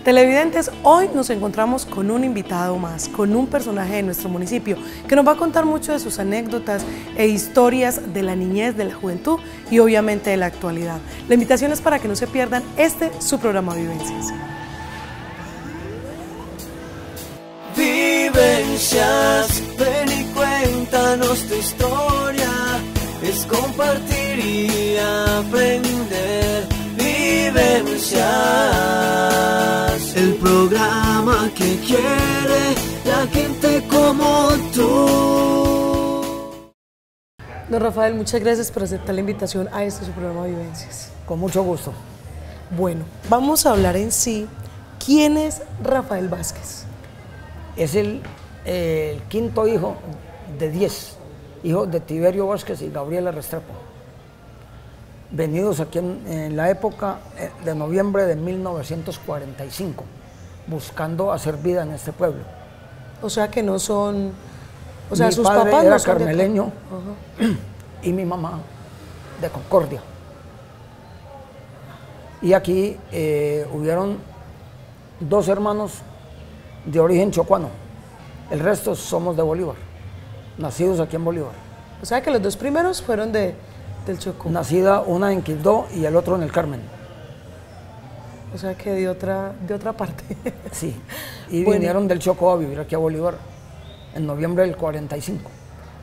Televidentes, hoy nos encontramos con un invitado más, con un personaje de nuestro municipio que nos va a contar mucho de sus anécdotas e historias de la niñez, de la juventud y obviamente de la actualidad. La invitación es para que no se pierdan su programa Vivencias. Vivencias, ven y cuéntanos tu historia, es compartir y aprender. Vivencias, el programa que quiere la gente como tú. Don Rafael, muchas gracias por aceptar la invitación a su programa Vivencias. Con mucho gusto. Bueno, vamos a hablar en sí, ¿quién es Rafael Vázquez? Es el quinto hijo de 10, hijos de Tiberio Vázquez y Gabriela Restrepo, venidos aquí en la época de noviembre de 1945, buscando hacer vida en este pueblo. O sea que no son, o sea, mi sus padre papás era no son carmeleño y mi mamá de Concordia. Y aquí hubieron 2 hermanos de origen chocuano, el resto somos de Bolívar, nacidos aquí en Bolívar. O sea que los 2 primeros fueron del Chocó. Nacida una en Quibdó y el otro en el Carmen. O sea que de otra parte. Sí, y vinieron del Chocó a vivir aquí a Bolívar en noviembre del 45.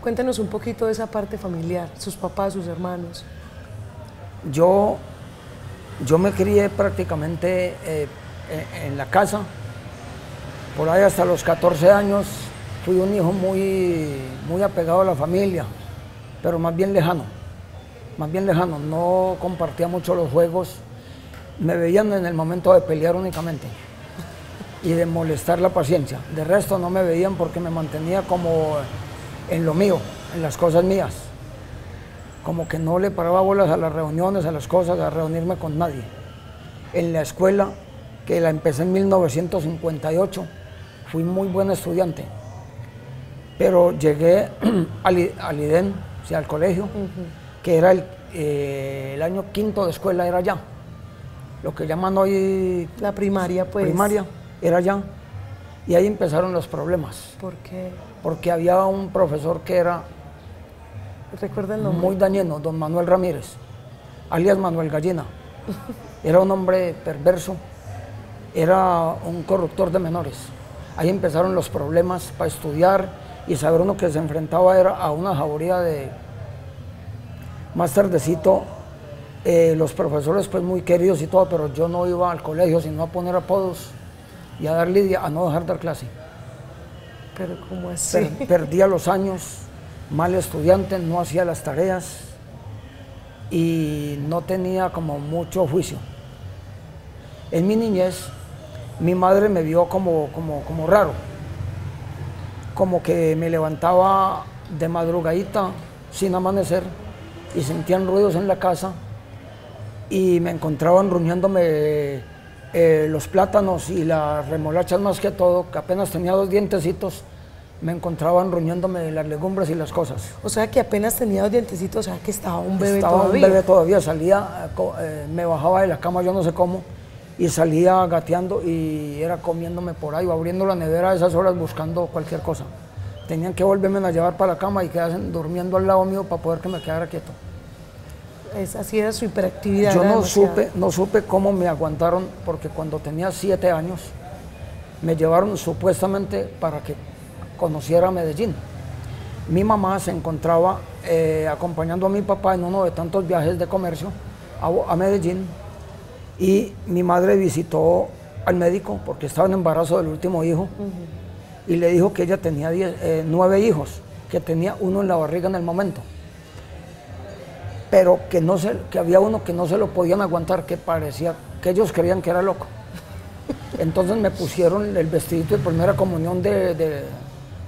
Cuéntenos un poquito de esa parte familiar, sus papás, sus hermanos. Yo me crié prácticamente en la casa. Por ahí hasta los 14 años fui un hijo muy apegado a la familia, pero más bien lejano, no compartía mucho los juegos, me veían en el momento de pelear únicamente y de molestar la paciencia, de resto no me veían porque me mantenía como en lo mío, en las cosas mías, como que no le paraba bolas a las reuniones, a las cosas, a reunirme con nadie. En la escuela, que la empecé en 1958, fui muy buen estudiante, pero llegué al IDEN, o sea, al colegio, que era el año quinto de escuela, era allá. Lo que llaman hoy... La primaria, pues. Primaria, era allá. Y ahí empezaron los problemas. ¿Por qué? Porque había un profesor que era... ¿Recuerda el nombre? Muy dañino, don Manuel Ramírez, alias Manuel Gallina. Era un hombre perverso, era un corruptor de menores. Ahí empezaron los problemas para estudiar y saber uno que se enfrentaba era a una jauría de... Más tardecito, los profesores pues muy queridos y todo, pero yo no iba al colegio sino a poner apodos y a dar lidia, a no dejar dar clase. Pero ¿cómo así? Perdía los años, mal estudiante, no hacía las tareas y no tenía como mucho juicio. En mi niñez, mi madre me vio como raro, como que me levantaba de madrugadita sin amanecer y sentían ruidos en la casa y me encontraban ruñándome los plátanos y las remolachas más que todo, que apenas tenía 2 dientecitos, me encontraban ruñándome las legumbres y las cosas. O sea que apenas tenía 2 dientecitos, o sea que estaba un bebé estaba todavía. Un bebé todavía, salía, me bajaba de la cama yo no sé cómo, y salía gateando y era comiéndome por ahí o abriendo la nevera a esas horas buscando cualquier cosa. Tenían que volverme a llevar para la cama y quedarse durmiendo al lado mío para poder que me quedara quieto. Así era su hiperactividad. Yo no supe cómo me aguantaron, porque cuando tenía 7 años me llevaron supuestamente para que conociera Medellín. Mi mamá se encontraba acompañando a mi papá en uno de tantos viajes de comercio a Medellín, y mi madre visitó al médico porque estaba en embarazo del último hijo y le dijo que ella tenía 9 hijos, que tenía uno en la barriga en el momento, pero que había uno que no se lo podían aguantar, que parecía que ellos creían que era loco. Entonces me pusieron el vestidito de primera comunión de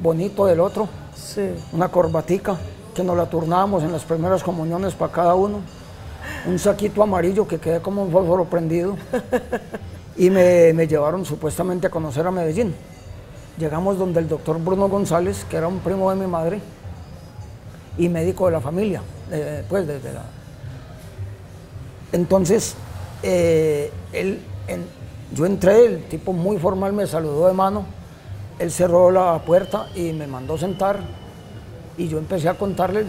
bonito del otro, sí, una corbatica que nos la turnábamos en las primeras comuniones para cada uno, un saquito amarillo que quedé como un fósforo prendido y me llevaron supuestamente a conocer a Medellín. Llegamos donde el doctor Bruno González, que era un primo de mi madre y médico de la familia, Entonces, él Yo entré, el tipo muy formal me saludó de mano, él cerró la puerta y me mandó sentar y yo empecé a contarle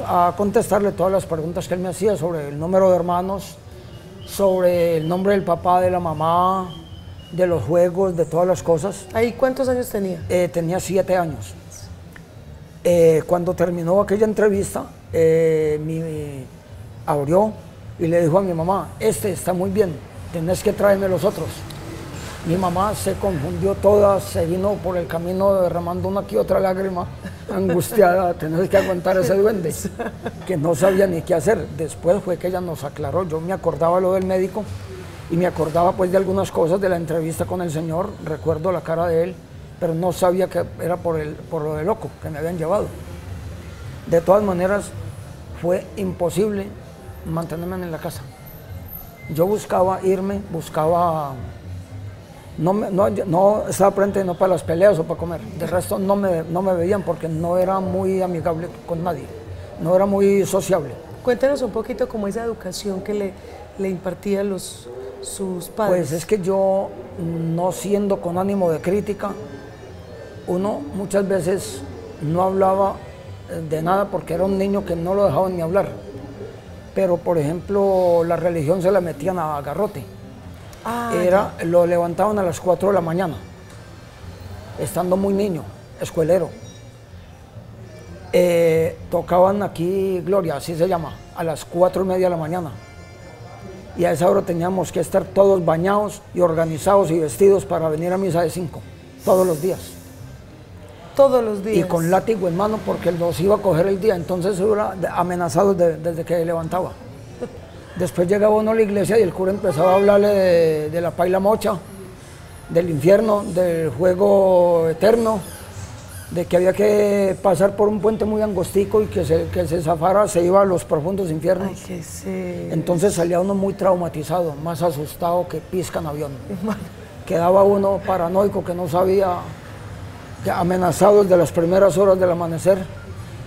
a contestarle todas las preguntas que él me hacía sobre el número de hermanos, sobre el nombre del papá, de la mamá, de los juegos, de todas las cosas. ¿Ahí cuántos años tenía? Tenía 7 años. Cuando terminó aquella entrevista, abrió y le dijo a mi mamá, este está muy bien, tenés que traerme los otros. Mi mamá se confundió toda, se vino por el camino derramando una que otra lágrima, angustiada, tenés que aguantar ese duende, que no sabía ni qué hacer. Después fue que ella nos aclaró, yo me acordaba lo del médico y me acordaba pues de algunas cosas de la entrevista con el señor, recuerdo la cara de él, pero no sabía que era por lo de loco que me habían llevado. De todas maneras, fue imposible mantenerme en la casa. Yo buscaba irme, no estaba frente no para las peleas o para comer. De resto no me veían porque no era muy amigable con nadie, no era muy sociable. Cuéntenos un poquito cómo esa educación que le impartían sus padres. Pues es que yo, no siendo con ánimo de crítica, uno muchas veces no hablaba de nada porque era un niño que no lo dejaban ni hablar. Pero, por ejemplo, la religión se la metían a garrote. Lo levantaban a las 4 de la mañana, estando muy niño, escuelero. Tocaban aquí Gloria, así se llama, a las 4:30 de la mañana. Y a esa hora teníamos que estar todos bañados y organizados y vestidos para venir a misa de 5, todos los días. Todos los días. Y con látigo en mano porque nos iba a coger el día, entonces era amenazados desde que levantaba. Después llegaba uno a la iglesia y el cura empezaba a hablarle de la paila mocha, del infierno, del juego eterno, de que había que pasar por un puente muy angostico y que se zafara, se iba a los profundos infiernos. Ay, qué sé. Entonces salía uno muy traumatizado, más asustado que pizca en avión. Quedaba uno paranoico que no sabía, amenazado desde las primeras horas del amanecer.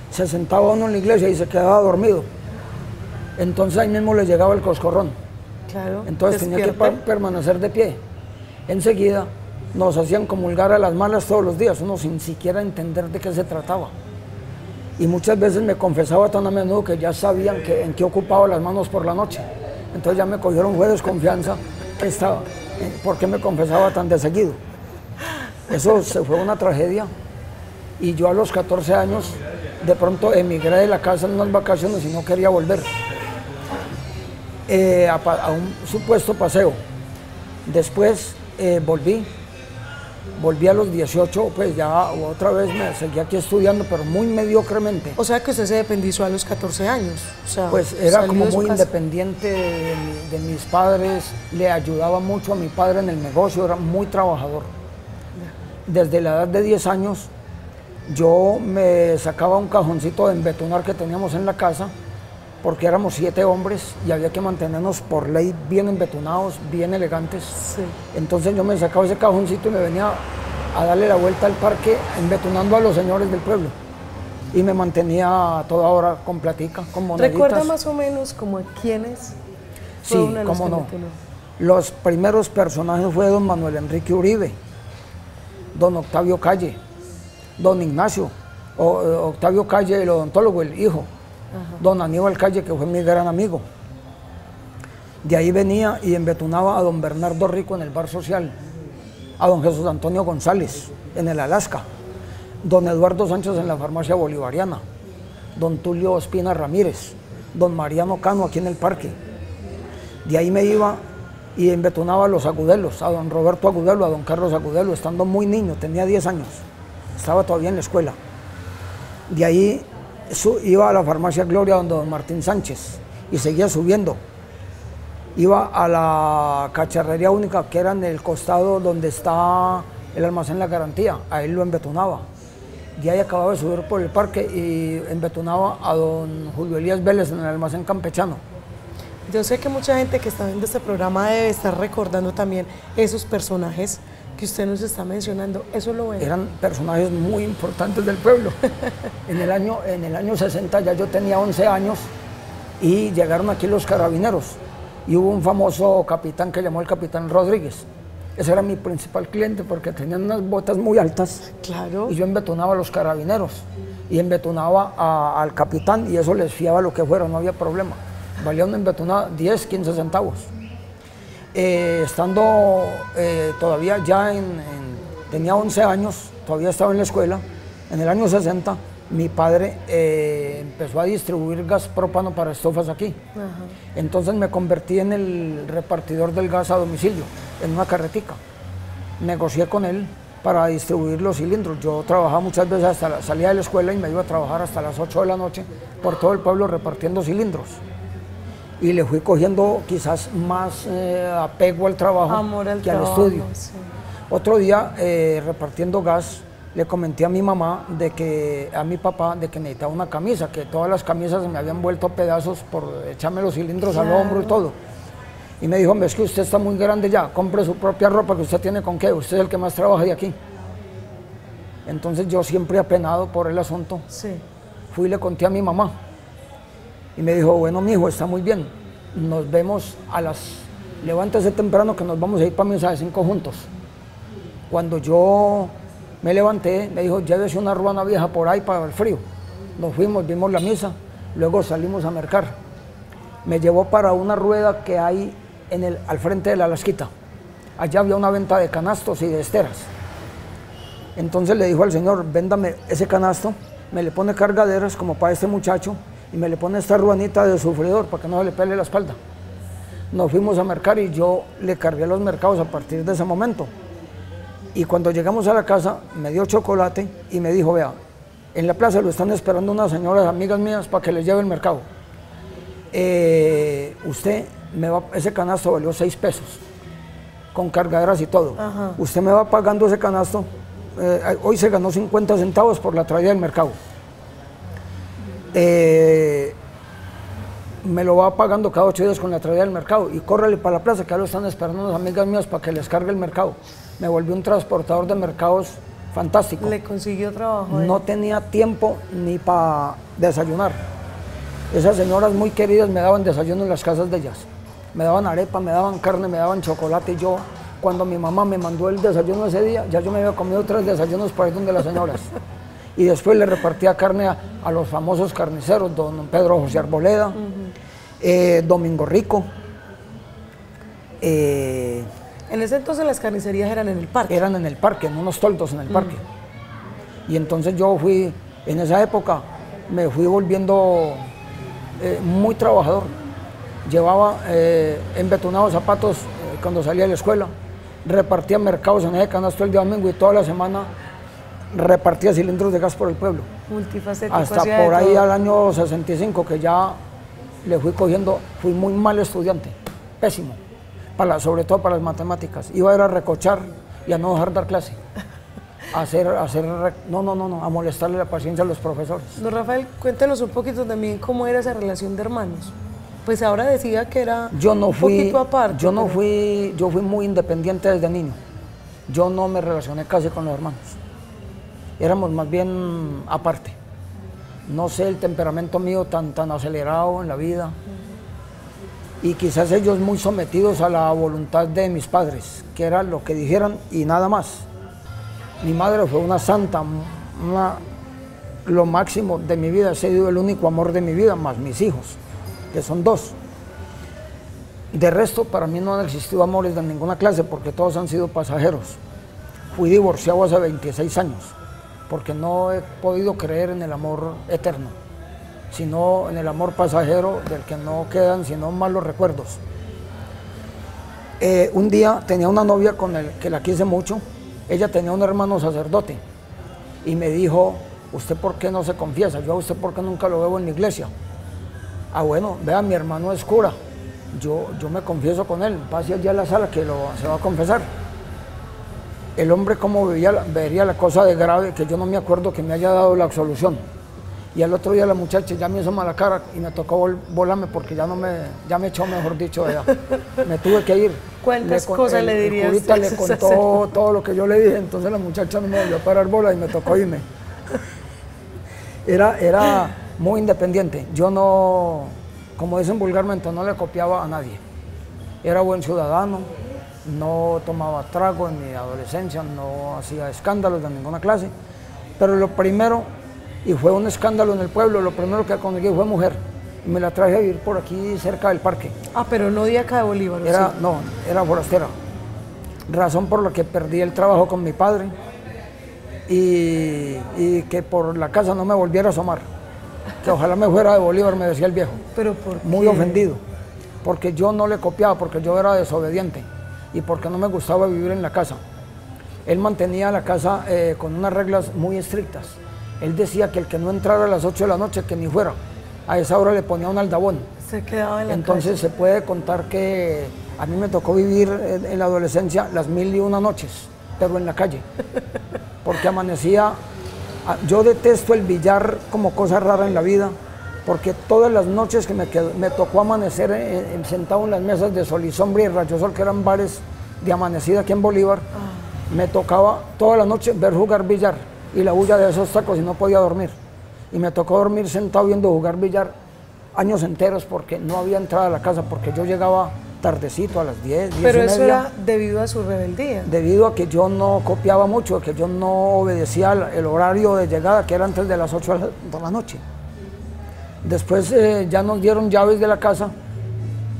Se sentaba uno en la iglesia y se quedaba dormido. Entonces ahí mismo le llegaba el coscorrón. Claro. Entonces tenía que permanecer de pie. Enseguida nos hacían comulgar a las malas todos los días, uno sin siquiera entender de qué se trataba. Y muchas veces me confesaba tan a menudo que ya sabían en qué ocupaba las manos por la noche. Entonces ya me cogieron fue desconfianza por qué me confesaba tan de seguido. Eso se fue una tragedia. Y yo a los 14 años de pronto emigré de la casa en unas vacaciones y no quería volver. A un supuesto paseo. Después volví a los 18, pues ya otra vez me seguí aquí estudiando, pero muy mediocremente. O sea que usted se dependizó a los 14 años. O sea, pues era como muy independiente de mis padres, le ayudaba mucho a mi padre en el negocio, era muy trabajador. Desde la edad de 10 años, yo me sacaba un cajoncito de embetonar que teníamos en la casa, porque éramos 7 hombres y había que mantenernos por ley bien embetonados, bien elegantes. Sí. Entonces yo me sacaba ese cajoncito y me venía a darle la vuelta al parque embetonando a los señores del pueblo. Y me mantenía a toda hora con platica, con moneditas. ¿Recuerda más o menos como a quiénes? Sí, cómo no. Los primeros personajes fue don Manuel Enrique Uribe, don Octavio Calle, don Ignacio, Octavio Calle, el odontólogo, el hijo. Ajá. Don Aníbal Calle, que fue mi gran amigo. De ahí venía y embetunaba a don Bernardo Rico en el bar social, a don Jesús Antonio González en el Alaska, don Eduardo Sánchez en la farmacia bolivariana, don Tulio Espina Ramírez, don Mariano Cano aquí en el parque. De ahí me iba y embetunaba a los Agudelos, a don Roberto Agudelo, a don Carlos Agudelo, estando muy niño, tenía 10 años, estaba todavía en la escuela. De ahí iba a la farmacia Gloria donde don Martín Sánchez y seguía subiendo. Iba a la cacharrería única que era en el costado donde está el almacén La Garantía, ahí lo embetunaba. De ahí acababa de subir por el parque y embetunaba a don Julio Elías Vélez en el almacén campechano. Yo sé que mucha gente que está viendo este programa debe estar recordando también esos personajes que usted nos está mencionando. Eso lo ve. Eran personajes muy importantes del pueblo. En el año 60 ya yo tenía 11 años y llegaron aquí los carabineros y hubo un famoso capitán que llamó el capitán Rodríguez. Ese era mi principal cliente porque tenían unas botas muy altas. Claro. Y yo embetunaba a los carabineros y embetunaba al capitán y eso les fiaba lo que fuera, no había problema. Valía una embetunada 10, 15 centavos. Estando todavía ya tenía 11 años, todavía estaba en la escuela, en el año 60, mi padre empezó a distribuir gas propano para estufas aquí. Ajá. Entonces me convertí en el repartidor del gas a domicilio, en una carretica. Negocié con él para distribuir los cilindros. Yo trabajaba muchas veces, salía de la escuela y me iba a trabajar hasta las 8 de la noche por todo el pueblo repartiendo cilindros. Y le fui cogiendo quizás más apego al trabajo que al estudio. Sí. Otro día, repartiendo gas, le comenté a mi mamá, a mi papá, de que necesitaba una camisa, que todas las camisas se me habían vuelto a pedazos por echarme los cilindros al hombro y todo. Y me dijo, hombre, es que usted está muy grande ya, compre su propia ropa, que usted tiene con qué, usted es el que más trabaja de aquí. Entonces yo siempre apenado por el asunto, sí, fui y le conté a mi mamá. Y me dijo, bueno, mijo, está muy bien, nos vemos levántese temprano que nos vamos a ir para misa de 5 juntos. Cuando yo me levanté, me dijo, llévese una ruana vieja por ahí para el frío. Nos fuimos, vimos la misa, luego salimos a mercar. Me llevó para una rueda que hay al frente de la Lasquita. Allá había una venta de canastos y de esteras. Entonces le dijo al señor, véndame ese canasto, me le pone cargaderas como para este muchacho y me le pone esta ruanita de sufridor para que no se le pele la espalda. Nos fuimos a mercar y yo le cargué los mercados a partir de ese momento. Y cuando llegamos a la casa me dio chocolate y me dijo, vea, en la plaza lo están esperando unas señoras amigas mías para que les lleve el mercado. Ese canasto valió 6 pesos, con cargaderas y todo. Ajá. Usted me va pagando ese canasto, hoy se ganó 50 centavos por la traída del mercado. Me lo va pagando cada 8 días con la traída del mercado y córrele para la plaza que ya lo están esperando unas amigas mías para que les cargue el mercado. Me volví un transportador de mercados fantástico. ¿Le consiguió trabajo? No tenía tiempo ni para desayunar. Esas señoras muy queridas me daban desayuno en las casas de ellas. Me daban arepa, me daban carne, me daban chocolate. Y yo, cuando mi mamá me mandó el desayuno ese día, ya yo me había comido 3 desayunos por ahí donde las señoras. Y después le repartía carne a los famosos carniceros, don Pedro José Arboleda, Domingo Rico. En ese entonces las carnicerías eran en el parque. Eran en el parque, en unos toldos en el parque. Y entonces yo fui, en esa época, me fui volviendo muy trabajador. Llevaba embetunados zapatos cuando salía de la escuela, repartía mercados en ese canasto el día domingo y toda la semana repartía cilindros de gas por el pueblo. Multifacético. Hasta por ahí al año 65 que ya le fui cogiendo, fui muy mal estudiante, pésimo. Sobre todo para las matemáticas. Iba a ir a recochar y a no dejar dar clase. A molestarle la paciencia a los profesores. Don Rafael, cuéntenos un poquito también cómo era esa relación de hermanos. Pues ahora decía que era un poquito aparte. Yo fui muy independiente desde niño. Yo no me relacioné casi con los hermanos. Éramos más bien aparte. No sé, el temperamento mío tan acelerado en la vida. Y quizás ellos muy sometidos a la voluntad de mis padres, que era lo que dijeran y nada más. Mi madre fue una santa, lo máximo de mi vida, ha sido el único amor de mi vida, más mis hijos, que son 2. De resto, para mí no han existido amores de ninguna clase, porque todos han sido pasajeros. Fui divorciado hace 26 años, porque no he podido creer en el amor eterno, sino en el amor pasajero del que no quedan sino malos recuerdos. Un día tenía una novia con el que la quise mucho. Ella tenía un hermano sacerdote y me dijo, ¿usted por qué no se confiesa? Yo a usted por qué nunca lo veo en la iglesia. Ah, bueno, vea, mi hermano es cura, yo me confieso con él, pase allá a la sala que se va a confesar. El hombre como vería la cosa de grave, que yo no me acuerdo que me haya dado la absolución. Y al otro día la muchacha ya me hizo mala cara y me tocó volarme porque ya me echó, mejor dicho, de allá. Me tuve que ir. ¿Cuántas cosas le dirías? El curita le contó todo lo que yo le dije, entonces la muchacha no me volvió a parar bola y me tocó irme. Era muy independiente. Yo no, como dicen vulgarmente, no le copiaba a nadie. Era buen ciudadano, no tomaba trago en mi adolescencia, no hacía escándalos de ninguna clase, pero lo primero, y fue un escándalo en el pueblo, lo primero que conseguí fue mujer, y me la traje a vivir por aquí cerca del parque. Ah, pero no de acá de Bolívar. Era, ¿sí? no, era forastera, razón por la que perdí el trabajo con mi padre, y que por la casa no me volviera a asomar, que ojalá me fuera de Bolívar, me decía el viejo. ¿Pero por qué? Muy ofendido, porque yo no le copiaba, porque yo era desobediente y porque no me gustaba vivir en la casa. Él mantenía la casa con unas reglas muy estrictas. Él decía que el que no entrara a las 8 de la noche, que ni fuera. A esa hora le ponía un aldabón. Se quedaba en la Entonces calle. se puede contar que a mí me tocó vivir en la adolescencia las 1001 noches, pero en la calle, porque amanecía. Yo detesto el billar como cosa rara en la vida, porque todas las noches que me tocó amanecer sentado en las mesas de Sol y Sombra y Rayo Sol, que eran bares de amanecida aquí en Bolívar, me tocaba toda la noche ver jugar billar y la bulla de esos tacos y no podía dormir. Y me tocó dormir sentado viendo jugar billar años enteros porque no había entrada a la casa, porque yo llegaba tardecito a las 10, 10 Pero y eso media. era debido a su rebeldía. Debido a que yo no copiaba mucho, que yo no obedecía el horario de llegada, que era antes de las 8 de la noche. Después ya nos dieron llaves de la casa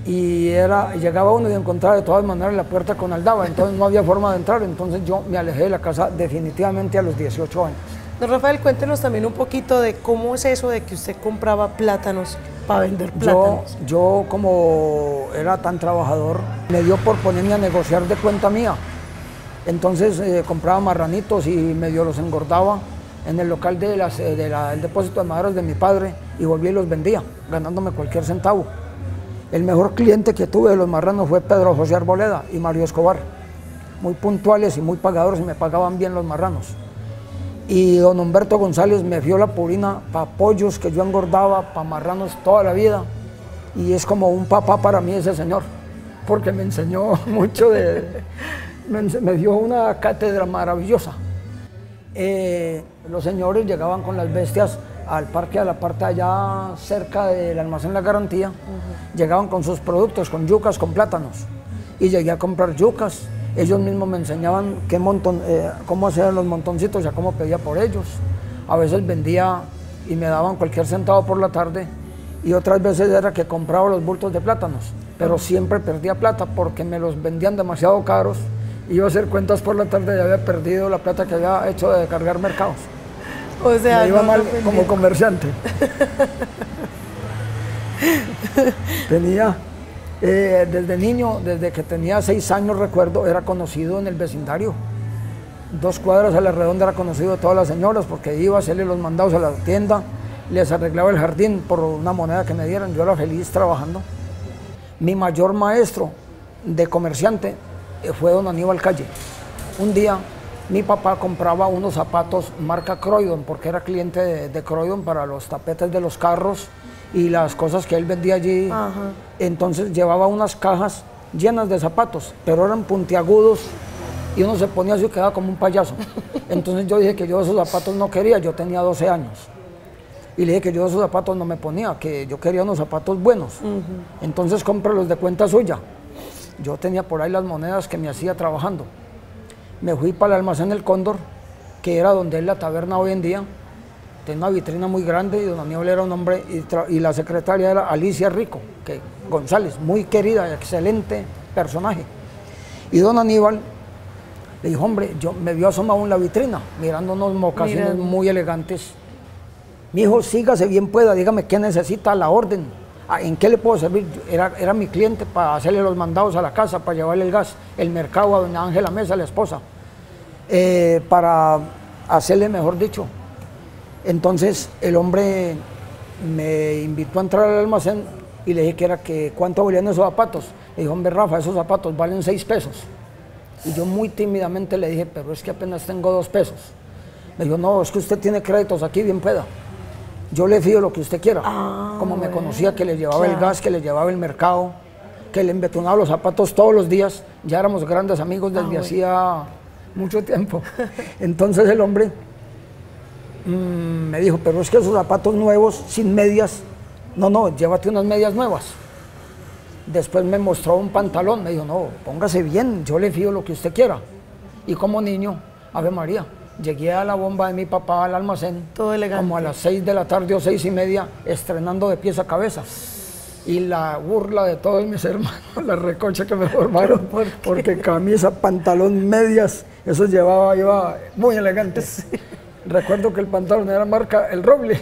y llegaba uno y encontraba de todas maneras la puerta con aldaba, entonces no había forma de entrar, entonces yo me alejé de la casa definitivamente a los 18 años. Don Rafael, cuéntenos también un poquito de cómo es eso de que usted compraba plátanos para vender plátanos. Yo como era tan trabajador, me dio por ponerme a negociar de cuenta mía. Entonces compraba marranitos y medio los engordaba en el local del depósito de maderas de mi padre y volvía y los vendía, ganándome cualquier centavo. El mejor cliente que tuve de los marranos fue Pedro José Arboleda y Mario Escobar, muy puntuales y muy pagadores y me pagaban bien los marranos. Y don Humberto González me fió la purina para pollos que yo engordaba, para marranos toda la vida. Y es como un papá para mí ese señor, porque me enseñó mucho me dio una cátedra maravillosa. Los señores llegaban con las bestias al parque, a la parte allá cerca del almacén La Garantía, llegaban con sus productos, con yucas, con plátanos. Y llegué a comprar yucas. Ellos mismos me enseñaban cómo hacer los montoncitos, ya cómo pedía por ellos. A veces vendía y me daban cualquier centavo por la tarde y otras veces era que compraba los bultos de plátanos, pero siempre perdía plata porque me los vendían demasiado caros. Iba a hacer cuentas por la tarde y había perdido la plata que había hecho de cargar mercados. O sea, me iba no mal lo como vendía. comerciante. Tenía... desde niño, desde que tenía 6 años recuerdo, era conocido en el vecindario. 2 cuadras a la redonda era conocido de todas las señoras porque iba a hacerle los mandados a la tienda, les arreglaba el jardín por una moneda que me dieran, yo era feliz trabajando. Mi mayor maestro de comerciante fue don Aníbal Calle. Un día mi papá compraba unos zapatos marca Croydon porque era cliente de Croydon para los tapetes de los carros y las cosas que él vendía allí. Ajá. Entonces llevaba unas cajas llenas de zapatos, pero eran puntiagudos y uno se ponía así y quedaba como un payaso. Entonces yo dije que yo esos zapatos no quería, yo tenía 12 años. Y le dije que yo esos zapatos no me ponía, que yo quería unos zapatos buenos. Entonces cómpralos de cuenta suya. Yo tenía por ahí las monedas que me hacía trabajando. Me fui para el almacén El Cóndor, que era donde es la taberna hoy en día. Tenía una vitrina muy grande y don Aníbal era un hombre, y la secretaria era Alicia Rico, González, muy querida, excelente personaje. Y don Aníbal le dijo, hombre, me vio asomado en la vitrina, mirando unos mocasines muy elegantes. Mi hijo, sígase bien pueda, dígame qué necesita, la orden, en qué le puedo servir. Era mi cliente para hacerle los mandados a la casa, para llevarle el gas, el mercado a doña Ángela Mesa, la esposa, para hacerle, mejor dicho. Entonces el hombre me invitó a entrar al almacén y le dije que cuánto valían esos zapatos. Le dijo, hombre Rafa, esos zapatos valen 6 pesos. Y yo muy tímidamente le dije, pero es que apenas tengo 2 pesos. Me dijo, no, es que usted tiene créditos aquí, bien pueda. Yo le fío lo que usted quiera. Como me conocía que le llevaba el gas, que le llevaba el mercado, que le embetunaba los zapatos todos los días. Ya éramos grandes amigos desde hacía mucho tiempo. Entonces el hombre me dijo, pero es que esos zapatos nuevos, sin medias, no, llévate unas medias nuevas. Después me mostró un pantalón, me dijo, no, póngase bien, yo le fío lo que usted quiera. Y como niño, Ave María, llegué a la bomba de mi papá al almacén, todo elegante, como a las 6 de la tarde o 6:30, estrenando de pies a cabeza. Y la burla de todos mis hermanos, la recocha que me formaron, porque camisa, pantalón, medias, eso iba muy elegante. Sí. Recuerdo que el pantalón era marca El Roble,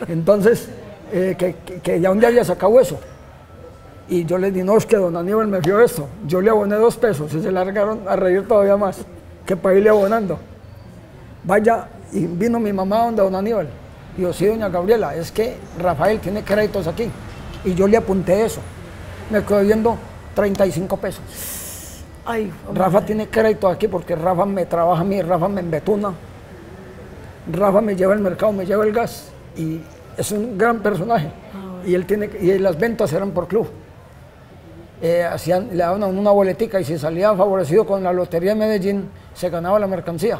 entonces, que ya un día había sacado eso. Y yo les dije, no, es que don Aníbal me fió esto. Yo le aboné 2 pesos y se largaron a reír todavía más, que para irle abonando. Vaya, y vino mi mamá donde don Aníbal. Y yo, sí, doña Gabriela, es que Rafael tiene créditos aquí. Y yo le apunté eso. Me quedó viendo 35 pesos. Ay, Rafa tiene créditos aquí porque Rafa me trabaja a mí, Rafa me embetuna. Dafa me lleva al mercado, me lleva el gas. Y es un gran personaje. Y él y las ventas eran por club. Le daban una boletica y si salía favorecido con la Lotería de Medellín, se ganaba la mercancía.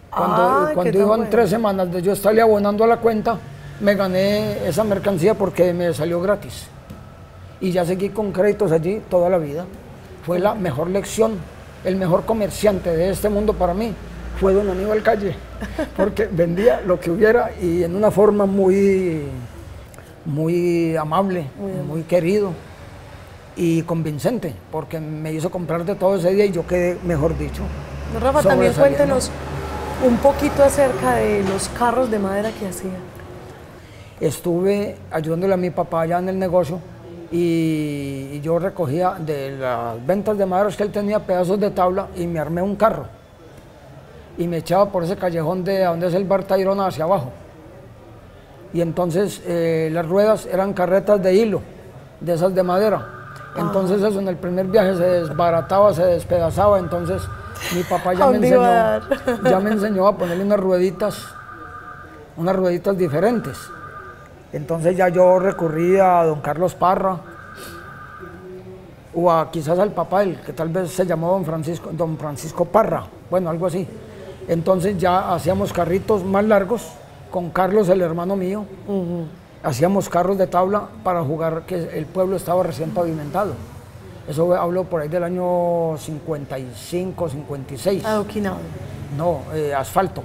Cuando iban 3 semanas de yo estarle abonando a la cuenta, me gané esa mercancía porque me salió gratis. Y ya seguí con créditos allí toda la vida. Fue la mejor lección, el mejor comerciante de este mundo para mí fue don Aníbal Calle, porque vendía lo que hubiera y en una forma muy amable, muy querido y convincente, porque me hizo comprar de todo ese día y yo quedé, mejor dicho. Rafa, también cuéntenos un poquito acerca de los carros de madera que hacía. Estuve ayudándole a mi papá allá en el negocio y yo recogía de las ventas de madera que él tenía pedazos de tabla y me armé un carro y me echaba por ese callejón de donde es el bar Tayrona hacia abajo. Y entonces las ruedas eran carretas de hilo, de esas de madera. Entonces eso en el primer viaje se desbarataba, se despedazaba, entonces mi papá ya me enseñó a ponerle unas rueditas diferentes. Entonces ya yo recurrí a don Carlos Parra, o quizás al papá, que tal vez se llamó don Francisco Parra, bueno, algo así. Entonces ya hacíamos carritos más largos, con Carlos, el hermano mío, hacíamos carros de tabla para jugar, que el pueblo estaba recién pavimentado. Eso hablo por ahí del año 55, 56. Adoquinado. No, asfalto.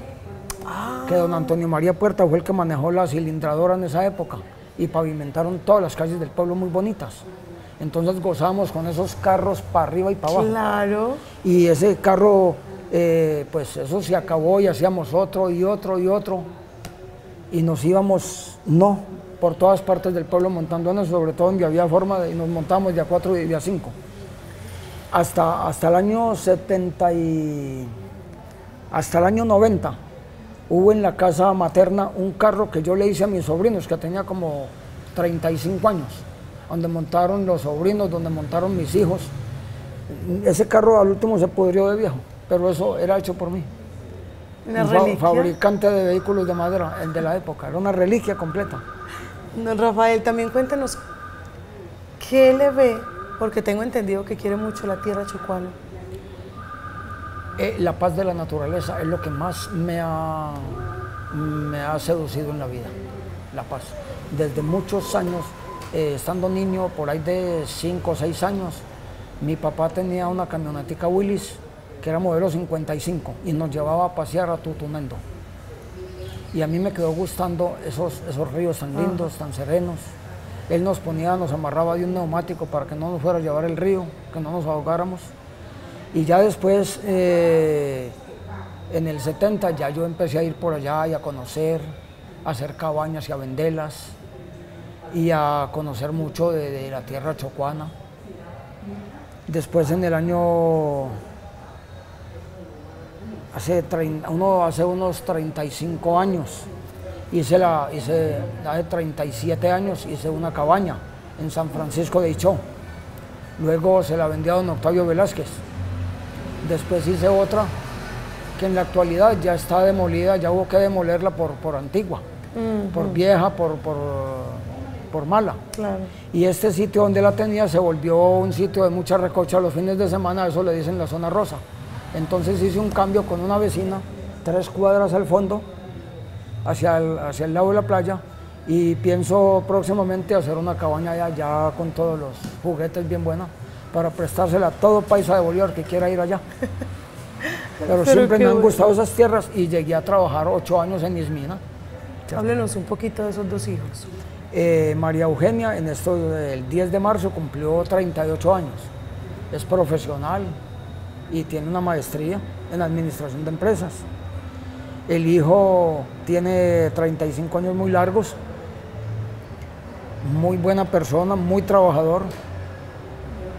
Que don Antonio María Puerta fue el que manejó la cilindradora en esa época y pavimentaron todas las calles del pueblo muy bonitas. Entonces gozábamos con esos carros para arriba y para abajo. Claro. Y ese carro, pues eso se acabó y hacíamos otro y otro y otro. Y nos íbamos, por todas partes del pueblo montándonos, sobre todo donde había forma, y nos montábamos de a 4 y de a 5. Hasta el año 70 hasta el año 90. Hubo en la casa materna un carro que yo le hice a mis sobrinos, que tenía como 35 años, donde montaron los sobrinos, donde montaron mis hijos. Ese carro al último se pudrió de viejo, pero eso era hecho por mí. ¿Una reliquia? Fabricante de vehículos de madera, el de la época, era una reliquia completa. Don Rafael, también cuéntenos, ¿qué le ve? Porque tengo entendido que quiere mucho la tierra chocuana. La paz de la naturaleza es lo que más me ha seducido en la vida, la paz. Desde muchos años, estando niño, por ahí de 5 o 6 años, mi papá tenía una camionetica Willys, que era modelo 55, y nos llevaba a pasear a Tutunendo. Y a mí me quedó gustando esos ríos tan lindos, tan serenos. Él nos amarraba de un neumático para que no nos fuera a llevar el río, que no nos ahogáramos. Y ya después, en el 70, ya yo empecé a ir por allá y a conocer, a hacer cabañas y a venderlas, y a conocer mucho de la tierra chocuana. Después en el año, hace unos 35 años, hace 37 años hice una cabaña en San Francisco de Ichó. Luego se la vendí a don Octavio Velázquez. Después hice otra que en la actualidad ya está demolida, ya hubo que demolerla por antigua, por vieja, por mala. Claro. Y este sitio donde la tenía se volvió un sitio de mucha recocha los fines de semana, eso le dicen la zona rosa. Entonces hice un cambio con una vecina, 3 cuadras al fondo, hacia el lado de la playa, Y pienso próximamente hacer una cabaña allá, ya con todos los juguetes bien buena, para prestársela a todo paisa de Bolívar que quiera ir allá. Pero siempre me han gustado esas tierras y llegué a trabajar 8 años en Ismina. Háblenos un poquito de esos 2 hijos. María Eugenia, el 10 de marzo cumplió 38 años. Es profesional y tiene una maestría en administración de empresas. El hijo tiene 35 años muy largos, muy buena persona, muy trabajador,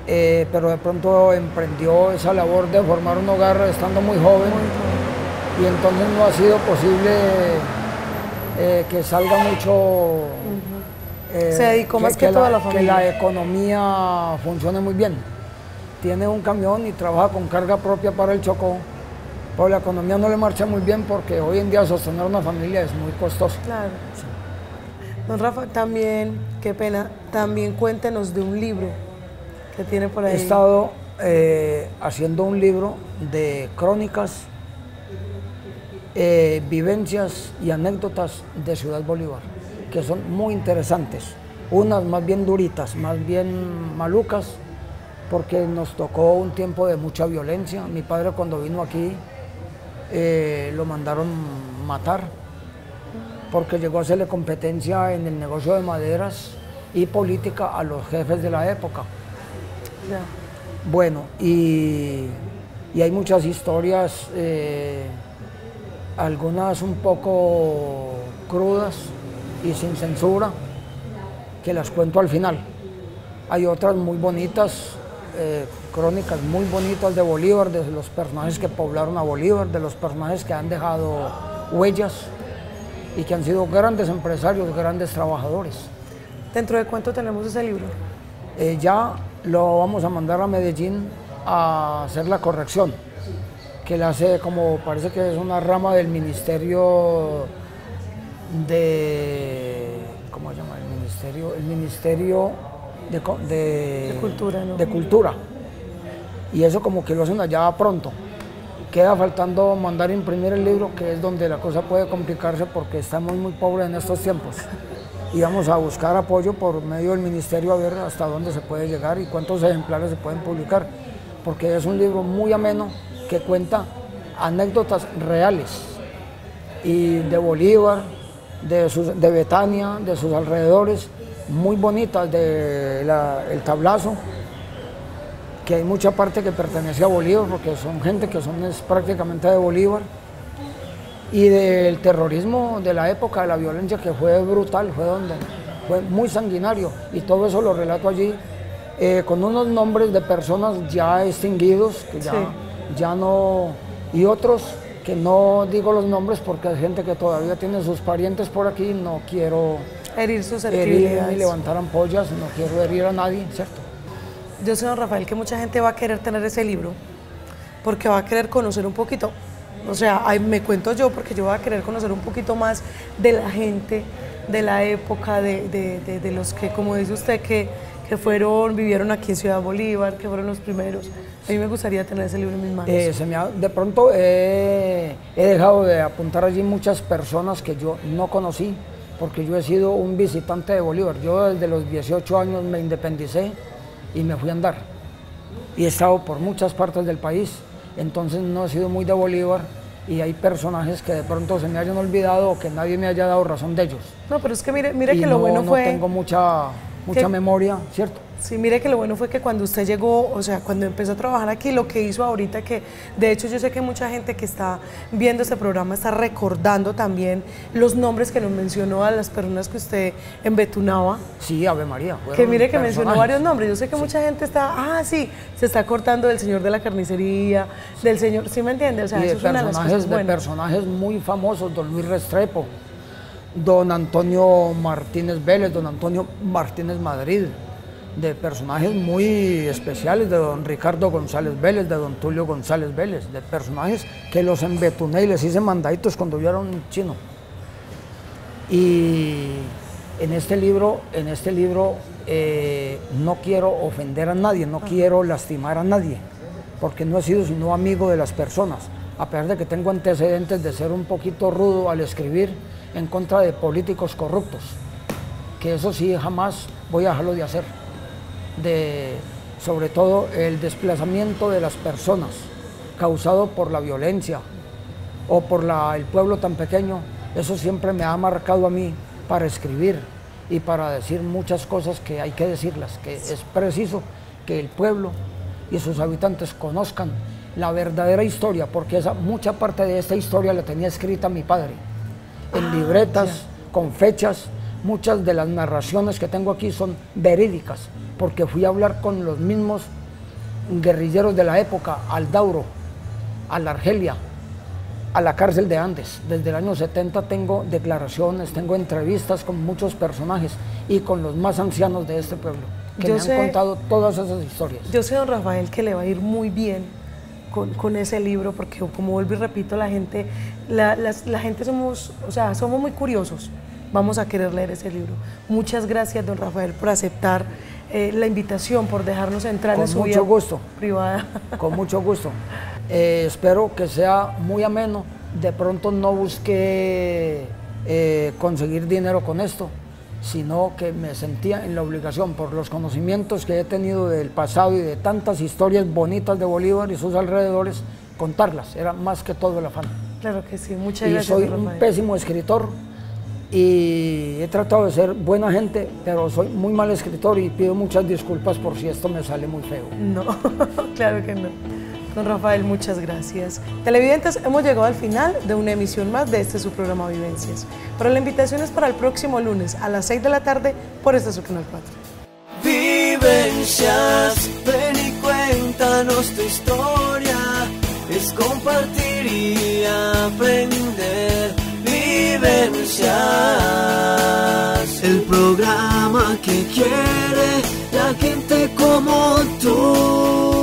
pero de pronto emprendió esa labor de formar un hogar estando muy joven y entonces no ha sido posible que salga mucho, se dedicó más que todo a la familia. Que la economía funcione muy bien. Tiene un camión y trabaja con carga propia para el Chocó, pero la economía no le marcha muy bien porque hoy en día sostener una familia es muy costoso. Claro. Sí. Don Rafa, también, qué pena, también cuéntenos de un libro que tiene por ahí. He estado haciendo un libro de crónicas, vivencias y anécdotas de Ciudad Bolívar, que son muy interesantes. Unas más bien duritas, más bien malucas, porque nos tocó un tiempo de mucha violencia. Mi padre cuando vino aquí lo mandaron matar, porque llegó a hacerle competencia en el negocio de maderas y política a los jefes de la época. Ya. Bueno, y hay muchas historias, algunas un poco crudas y sin censura, que las cuento al final. Hay otras muy bonitas, crónicas muy bonitas de Bolívar, de los personajes que poblaron a Bolívar, de los personajes que han dejado huellas y que han sido grandes empresarios, grandes trabajadores. ¿Dentro de cuánto tenemos ese libro? Ya lo vamos a mandar a Medellín a hacer la corrección, que la hace como, parece que es una rama del Ministerio de, ¿cómo se llama? El Ministerio de Cultura, ¿no? De Cultura. Y eso como que lo hacen allá pronto. Queda faltando mandar a imprimir el libro, que es donde la cosa puede complicarse porque estamos muy pobres en estos tiempos. Y vamos a buscar apoyo por medio del ministerio a ver hasta dónde se puede llegar y cuántos ejemplares se pueden publicar, porque es un libro muy ameno que cuenta anécdotas reales y de Bolívar, de Betania, de sus alrededores, muy bonitas, el Tablazo, que hay mucha parte que pertenece a Bolívar, porque son gente que es prácticamente de Bolívar, y del terrorismo de la época, de la violencia que fue brutal, fue muy sanguinario, y todo eso lo relato allí, con unos nombres de personas ya extinguidos, que ya no, y otros que no digo los nombres porque hay gente que todavía tiene sus parientes por aquí, no quiero herir sus herir ni levantar ampollas, no quiero herir a nadie, ¿cierto? Yo sé, don Rafael, que mucha gente va a querer tener ese libro porque va a querer conocer un poquito, o sea, me cuento yo porque yo voy a querer conocer un poquito más de la gente, de la época, de los que, como dice usted, que vivieron aquí en Ciudad Bolívar, que fueron los primeros. A mí me gustaría tener ese libro en mis manos. De pronto he dejado de apuntar allí muchas personas que yo no conocí, porque yo he sido un visitante de Bolívar. Yo desde los 18 años me independicé y me fui a andar. Y he estado por muchas partes del país, entonces no he sido muy de Bolívar y hay personajes que de pronto se me hayan olvidado o que nadie me haya dado razón de ellos. No, pero es que mire que lo bueno fue... No tengo mucha memoria, ¿cierto? Sí, mire que lo bueno fue que cuando usted llegó, o sea, cuando empezó a trabajar aquí, lo que hizo ahorita, que de hecho yo sé que mucha gente que está viendo este programa está recordando también los nombres que nos mencionó a las personas que usted embetunaba. Sí, Ave María. Que mire que mencionó varios nombres. Yo sé que mucha gente está, se está cortando del señor de la carnicería, del señor, ¿sí me entiende? O sea, eso es una de las cosas buenas. De personajes muy famosos, don Luis Restrepo, don Antonio Martínez Vélez, don Antonio Martínez Madrid, de personajes muy especiales, de don Ricardo González Vélez, de don Tulio González Vélez, de personajes que los embetuné y les hice mandaditos cuando yo era un chino. Y en este libro no quiero ofender a nadie, no quiero lastimar a nadie, porque no he sido sino amigo de las personas, a pesar de que tengo antecedentes de ser un poquito rudo al escribir en contra de políticos corruptos. que eso sí jamás voy a dejarlo de hacer, sobre todo el desplazamiento de las personas causado por la violencia o por el pueblo tan pequeño. Eso siempre me ha marcado a mí para escribir y para decir muchas cosas que hay que decirlas, que es preciso que el pueblo y sus habitantes conozcan la verdadera historia, porque mucha parte de esta historia la tenía escrita mi padre, en libretas, con fechas. Muchas de las narraciones que tengo aquí son verídicas, porque fui a hablar con los mismos guerrilleros de la época, al Dauro, a la Argelia, a la cárcel de Andes. Desde el año 70 tengo declaraciones, tengo entrevistas con muchos personajes y con los más ancianos de este pueblo, que me han contado todas esas historias. Yo sé, don Rafael, que le va a ir muy bien con ese libro, porque como vuelvo y repito, la gente somos, somos muy curiosos. Vamos a querer leer ese libro. Muchas gracias, don Rafael, por aceptar la invitación, por dejarnos entrar en su vida privada. Con mucho gusto. Espero que sea muy ameno. De pronto no busqué conseguir dinero con esto, sino que me sentía en la obligación, por los conocimientos que he tenido del pasado y de tantas historias bonitas de Bolívar y sus alrededores, contarlas. Era más que todo el afán. Claro que sí, muchas gracias. Y soy un pésimo escritor y he tratado de ser buena gente, pero soy muy mal escritor y pido muchas disculpas por si esto me sale muy feo. No, claro que no. Don Rafael, muchas gracias. Televidentes, hemos llegado al final de una emisión más de su programa Vivencias. Pero la invitación es para el próximo lunes a las 6 de la tarde por su Canal 4. Vivencias, ven y cuéntanos tu historia. Es compartir y aprender. Vivencias, el programa que quiere la gente como tú.